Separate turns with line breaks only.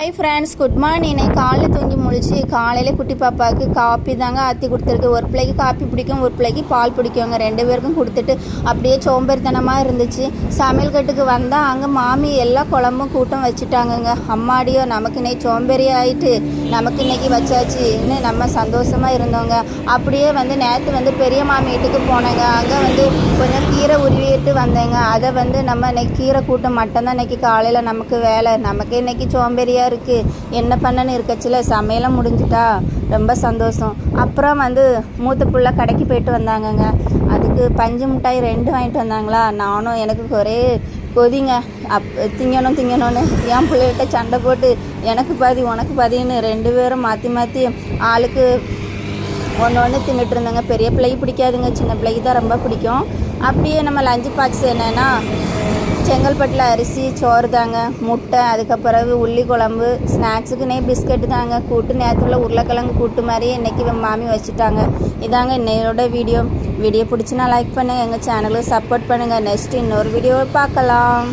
Hi friends, good morning. காலையில் தூங்கி முழிச்சு காலையில் குட்டி பாப்பாவுக்கு காப்பி தாங்க ஆற்றி கொடுத்துருக்கு. ஒரு பிள்ளைக்கு காப்பி பிடிக்கும், ஒரு பிள்ளைக்கு பால் பிடிக்குங்க. 2 பேருக்கும் கொடுத்துட்டு அப்படியே சோம்பேறித்தனமாக இருந்துச்சு. சமையல் கட்டுக்கு வந்தால் அங்கே மாமி எல்லா குழம்பும் கூட்டம் வச்சுட்டாங்கங்க. அம்மாடியோ நமக்கு இன்னைக்கு சோம்பேறி ஆகிட்டு நமக்கு இன்னைக்கு வச்சாச்சு இன்னும் நம்ம சந்தோஷமாக இருந்தோங்க. அப்படியே நேற்று பெரிய மாமி வீட்டுக்கு போனேங்க. அங்கே கொஞ்சம் கீரை உருவிட்டு வந்தேங்க. அதை நம்ம இன்னைக்கு கீரை கூட்டம் மட்டும்தான் இன்னைக்கு காலையில் நமக்கு வேலை. நமக்கு இன்னைக்கு சோம்பேறியாக இருக்குது. என்ன பண்ணன்னு இருக்கச்சில சமையலாம் முடிஞ்சிட்டா ரொம்ப சந்தோஷம். அப்புறம் மூத்த பிள்ளை கடைக்கு போயிட்டு வந்தாங்கங்க. அதுக்கு பஞ்சு மிட்டாய் 2 வாங்கிட்டு வந்தாங்களா. நானும் எனக்கு ஒரே கொதிங்க திங்கணும்னு என் பிள்ளைகிட்ட சண்டை போட்டு எனக்கு பாதி உனக்கு பாதின்னு 2 பேரும் மாற்றி மாற்றி ஆளுக்கு ஒன்று தின்னுட்டு இருந்தாங்க. பெரிய பிள்ளைக்கு பிடிக்காதுங்க, சின்ன பிள்ளைக்கு தான் ரொம்ப பிடிக்கும். அப்படியே நம்ம லஞ்சு பாக்ஸ் என்னென்னா செங்கல்பட்டில் அரிசி சோறு தாங்க, முட்டை, அதுக்கப்புறம் உள்ளி குழம்பு, ஸ்நாக்ஸுக்குன்னே பிஸ்கட்டு தாங்க. கூட்டு நேரத்தில் உருளைக்கிழங்கு கூட்டு மாதிரி இன்றைக்கி மாமி வச்சுட்டாங்க. இதாங்க இன்னையோட வீடியோ பிடிச்சினா லைக் பண்ணுங்கள், எங்கள் சேனலுக்கு சப்போர்ட் பண்ணுங்கள். நெக்ஸ்ட் இன்னொரு வீடியோவை பார்க்கலாம்.